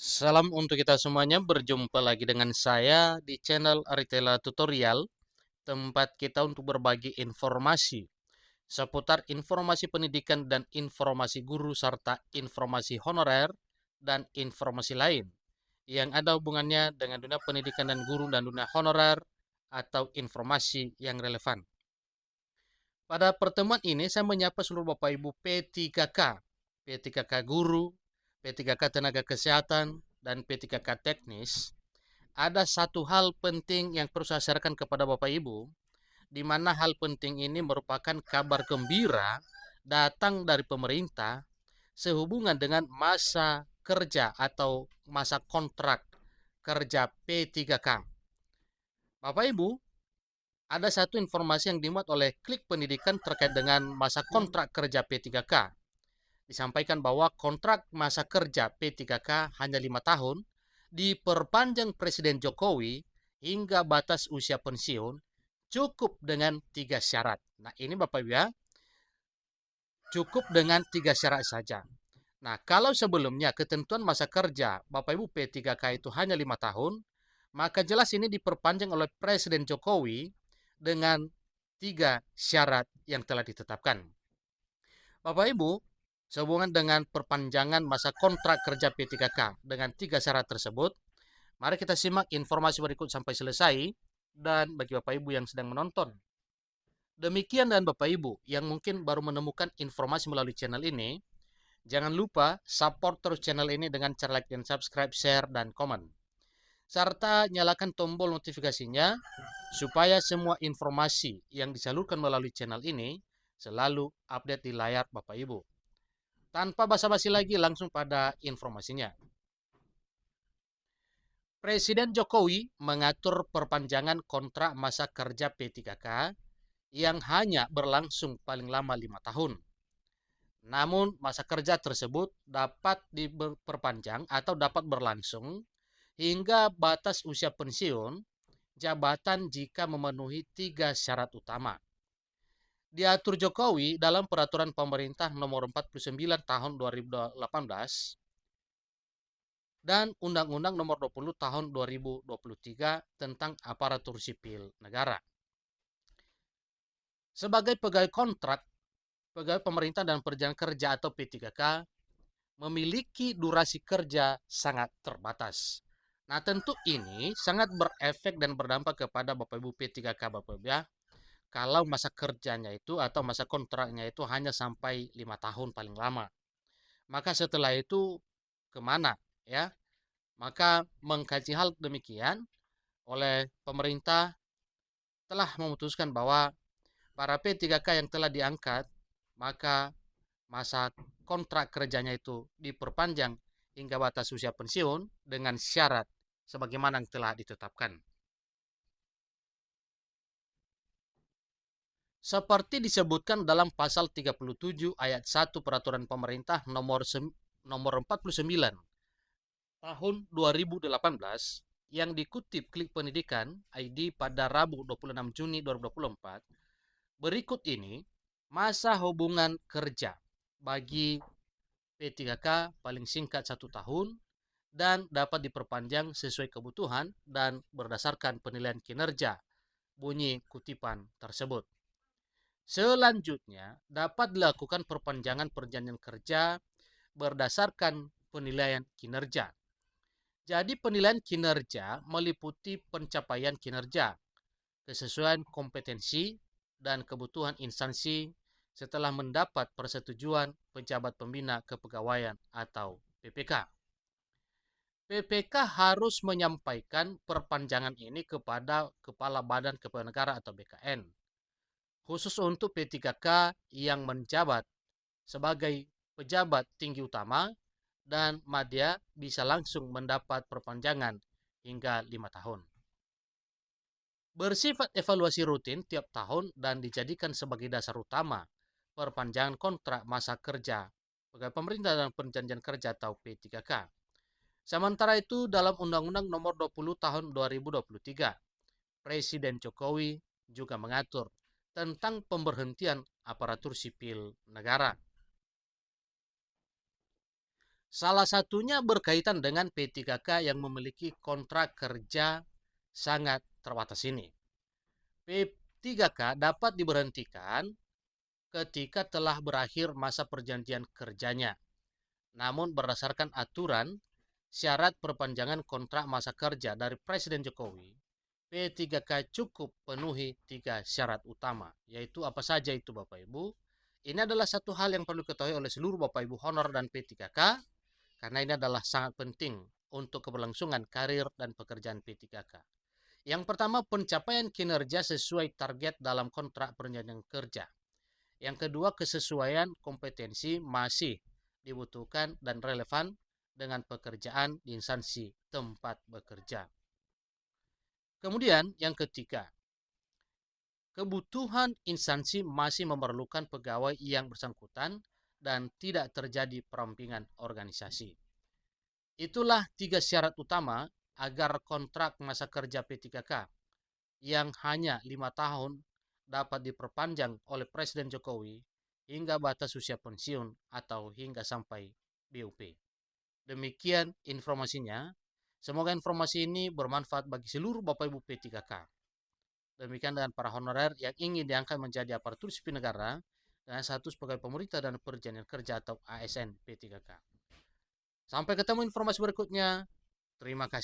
Salam untuk kita semuanya, berjumpa lagi dengan saya di channel Aritela Tutorial, tempat kita untuk berbagi informasi seputar informasi pendidikan dan informasi guru serta informasi honorer dan informasi lain yang ada hubungannya dengan dunia pendidikan dan guru dan dunia honorer atau informasi yang relevan. Pada pertemuan ini saya menyapa seluruh Bapak Ibu P3K, P3K guru, P3K tenaga kesehatan, dan P3K teknis. Ada satu hal penting yang perlu saya sharekan kepada Bapak Ibu, di mana hal penting ini merupakan kabar gembira datang dari pemerintah sehubungan dengan masa kerja atau masa kontrak kerja P3K. Bapak Ibu, ada satu informasi yang dimuat oleh Klik Pendidikan terkait dengan masa kontrak kerja P3K. Disampaikan bahwa kontrak masa kerja P3K hanya 5 tahun, diperpanjang Presiden Jokowi hingga batas usia pensiun cukup dengan 3 syarat. Nah ini Bapak Ibu ya, cukup dengan 3 syarat saja. Nah kalau sebelumnya ketentuan masa kerja Bapak Ibu P3K itu hanya 5 tahun, maka jelas ini diperpanjang oleh Presiden Jokowi dengan 3 syarat yang telah ditetapkan. Bapak Ibu, sehubungan dengan perpanjangan masa kontrak kerja P3K dengan 3 syarat tersebut, mari kita simak informasi berikut sampai selesai dan bagi Bapak Ibu yang sedang menonton. Demikian dan Bapak Ibu yang mungkin baru menemukan informasi melalui channel ini, jangan lupa support terus channel ini dengan cara like dan subscribe, share, dan komen. Serta nyalakan tombol notifikasinya supaya semua informasi yang disalurkan melalui channel ini selalu update di layar Bapak Ibu. Tanpa basa-basi lagi langsung pada informasinya. Presiden Jokowi mengatur perpanjangan kontrak masa kerja P3K yang hanya berlangsung paling lama 5 tahun. Namun masa kerja tersebut dapat diperpanjang atau dapat berlangsung hingga batas usia pensiun jabatan jika memenuhi 3 syarat utama. Diatur Jokowi dalam peraturan pemerintah nomor 49 tahun 2018 dan Undang-Undang Nomor 20 Tahun 2023 tentang Aparatur Sipil Negara. Sebagai pegawai kontrak, pegawai pemerintah dan perjalanan kerja atau P3K memiliki durasi kerja sangat terbatas. Nah, tentu ini sangat berefek dan berdampak kepada Bapak Ibu P3K Bapak Ibu ya. Kalau masa kerjanya itu atau masa kontraknya itu hanya sampai 5 tahun paling lama. Maka setelah itu kemana ya? Maka mengkaji hal demikian oleh pemerintah telah memutuskan bahwa para P3K yang telah diangkat, maka masa kontrak kerjanya itu diperpanjang hingga batas usia pensiun dengan syarat sebagaimana yang telah ditetapkan. Seperti disebutkan dalam pasal 37 ayat 1 peraturan pemerintah nomor 49 tahun 2018 yang dikutip Klik Pendidikan ID pada Rabu 26 Juni 2024, berikut ini masa hubungan kerja bagi P3K paling singkat 1 tahun dan dapat diperpanjang sesuai kebutuhan dan berdasarkan penilaian kinerja, bunyi kutipan tersebut. Selanjutnya, dapat dilakukan perpanjangan perjanjian kerja berdasarkan penilaian kinerja. Jadi penilaian kinerja meliputi pencapaian kinerja, kesesuaian kompetensi, dan kebutuhan instansi setelah mendapat persetujuan pejabat pembina kepegawaian atau PPK. PPK harus menyampaikan perpanjangan ini kepada Kepala Badan Kepegawaian Negara atau BKN, khusus untuk P3K yang menjabat sebagai pejabat tinggi utama dan madya bisa langsung mendapat perpanjangan hingga 5 tahun. Bersifat evaluasi rutin tiap tahun dan dijadikan sebagai dasar utama perpanjangan kontrak masa kerja pegawai pemerintah dan perjanjian kerja atau P3K. Sementara itu dalam Undang-Undang Nomor 20 Tahun 2023, Presiden Jokowi juga mengatur tentang pemberhentian aparatur sipil negara. Salah satunya berkaitan dengan P3K yang memiliki kontrak kerja sangat terbatas ini. P3K dapat diberhentikan ketika telah berakhir masa perjanjian kerjanya. Namun berdasarkan aturan, syarat perpanjangan kontrak masa kerja dari Presiden Jokowi, P3K cukup penuhi 3 syarat utama, yaitu apa saja itu Bapak Ibu? Ini adalah satu hal yang perlu diketahui oleh seluruh Bapak Ibu honor dan P3K, karena ini adalah sangat penting untuk keberlangsungan karir dan pekerjaan P3K. Yang pertama, pencapaian kinerja sesuai target dalam kontrak perjanjian kerja. Yang kedua, kesesuaian kompetensi masih dibutuhkan dan relevan dengan pekerjaan di instansi tempat bekerja. Kemudian yang ketiga, kebutuhan instansi masih memerlukan pegawai yang bersangkutan dan tidak terjadi perampingan organisasi. Itulah 3 syarat utama agar kontrak masa kerja P3K yang hanya 5 tahun dapat diperpanjang oleh Presiden Jokowi hingga batas usia pensiun atau hingga sampai BUP. Demikian informasinya. Semoga informasi ini bermanfaat bagi seluruh Bapak Ibu P3K. Demikian dengan para honorer yang ingin diangkat menjadi aparatur sipil negara dengan status pegawai pemerintah dan perjanjian kerja atau ASN P3K. Sampai ketemu informasi berikutnya. Terima kasih.